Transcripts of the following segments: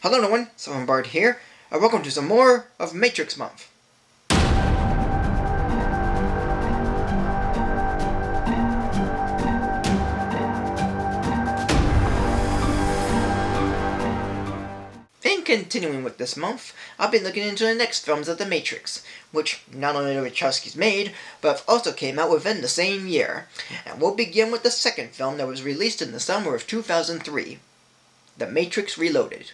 Hello everyone, Bard here, and welcome to some more of Matrix Month. In continuing with this month, I'll be looking into the next films of The Matrix, which not only the Wachowskis made, but also came out within the same year. And we'll begin with the second film that was released in the summer of 2003, The Matrix Reloaded.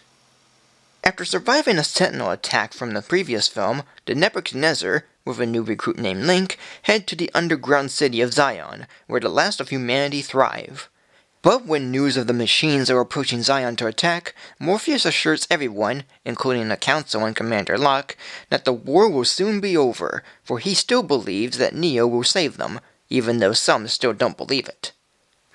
After surviving a Sentinel attack from the previous film, the Nebuchadnezzar, with a new recruit named Link, head to the underground city of Zion, where the last of humanity thrive. But when news of the machines are approaching Zion to attack, Morpheus assures everyone, including the Council and Commander Locke, that the war will soon be over, for he still believes that Neo will save them, even though some still don't believe it.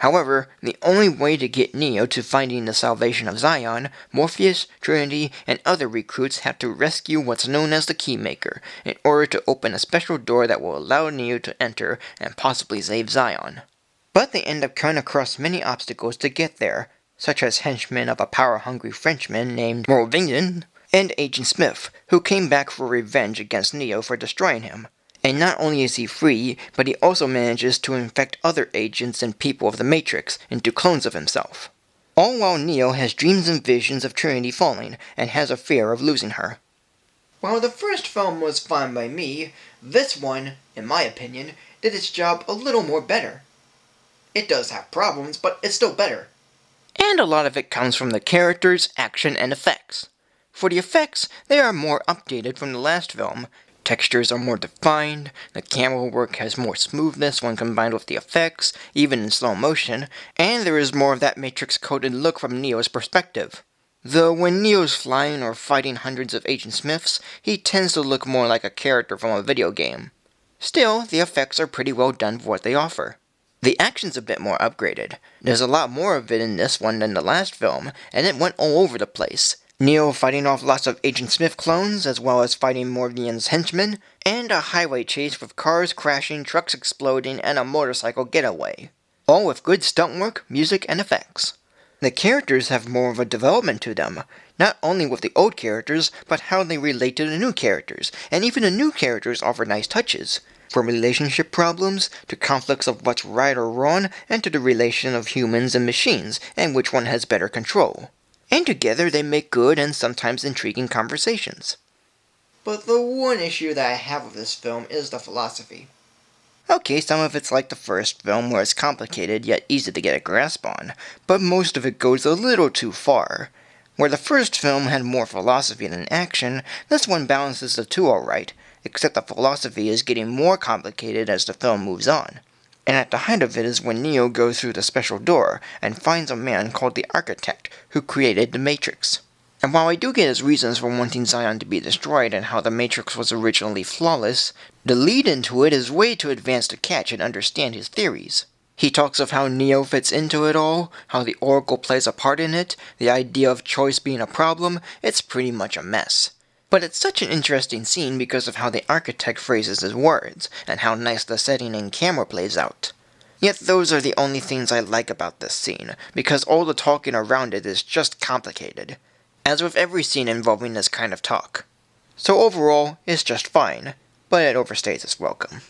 However, the only way to get Neo to finding the salvation of Zion, Morpheus, Trinity, and other recruits have to rescue what's known as the Keymaker, in order to open a special door that will allow Neo to enter and possibly save Zion. But they end up coming across many obstacles to get there, such as henchmen of a power-hungry Frenchman named Mohr and Agent Smith, who came back for revenge against Neo for destroying him. And not only is he free, but he also manages to infect other agents and people of the Matrix into clones of himself. All while Neo has dreams and visions of Trinity falling, and has a fear of losing her. While the first film was fine by me, this one, in my opinion, did its job a little more better. It does have problems, but it's still better. And a lot of it comes from the characters, action, and effects. For the effects, they are more updated from the last film. Textures are more defined, the camera work has more smoothness when combined with the effects, even in slow motion, and there is more of that Matrix-coded look from Neo's perspective. Though when Neo's flying or fighting hundreds of Agent Smiths, he tends to look more like a character from a video game. Still, the effects are pretty well done for what they offer. The action's a bit more upgraded. There's a lot more of it in this one than the last film, and it went all over the place. Neo fighting off lots of Agent Smith clones, as well as fighting Morvian's henchmen, and a highway chase with cars crashing, trucks exploding, and a motorcycle getaway. All with good stunt work, music, and effects. The characters have more of a development to them, not only with the old characters, but how they relate to the new characters, and even the new characters offer nice touches. From relationship problems, to conflicts of what's right or wrong, and to the relation of humans and machines, and which one has better control. And together they make good and sometimes intriguing conversations. But the one issue that I have with this film is the philosophy. Okay, some of it's like the first film where it's complicated yet easy to get a grasp on, but most of it goes a little too far. Where the first film had more philosophy than action, this one balances the two alright, except the philosophy is getting more complicated as the film moves on. And at the height of it is when Neo goes through the special door and finds a man called the Architect, who created the Matrix. And while I do get his reasons for wanting Zion to be destroyed and how the Matrix was originally flawless, the lead into it is way too advanced to catch and understand his theories. He talks of how Neo fits into it all, how the Oracle plays a part in it, the idea of choice being a problem. It's pretty much a mess. But it's such an interesting scene because of how the Architect phrases his words, and how nice the setting and camera plays out. Yet those are the only things I like about this scene, because all the talking around it is just complicated. As with every scene involving this kind of talk. So overall, it's just fine, but it overstays its welcome.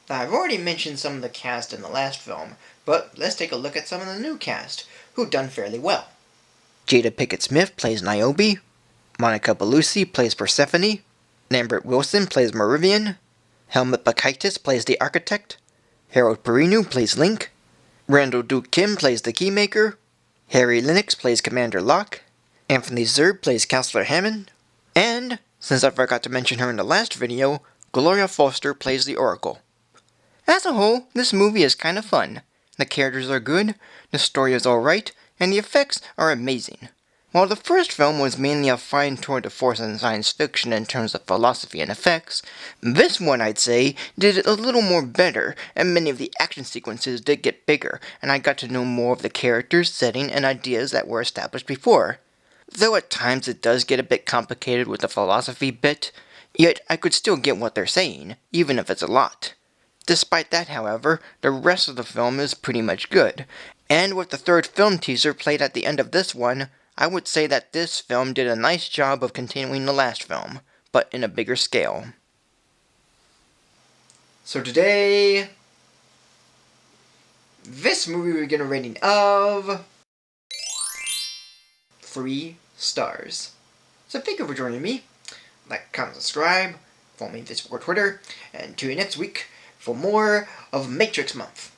Now, I've already mentioned some of the cast in the last film, but let's take a look at some of the new cast, who've done fairly well. Jada Pinkett Smith plays Niobe. Monica Bellucci plays Persephone. Lambert Wilson plays Meridian. Helmut Bakaitis plays the Architect. Harold Perrineau plays Link. Randall Duke Kim plays the Keymaker. Harry Lennox plays Commander Locke. Anthony Zerbe plays Counselor Hammond. And, since I forgot to mention her in the last video, Gloria Foster plays the Oracle. As a whole, this movie is kinda fun. The characters are good, the story is alright, and the effects are amazing. While the first film was mainly a fine tour de force in science fiction in terms of philosophy and effects, this one, I'd say, did it a little more better, and many of the action sequences did get bigger, and I got to know more of the characters, setting, and ideas that were established before. Though at times it does get a bit complicated with the philosophy bit, yet I could still get what they're saying, even if it's a lot. Despite that, however, the rest of the film is pretty much good, and with the third film teaser played at the end of this one, I would say that this film did a nice job of continuing the last film, but in a bigger scale. So today, this movie we're gonna rating of 3 stars. So thank you for joining me. Like, comment, subscribe, follow me on Facebook or Twitter, and tune in next week for more of Matrix Month.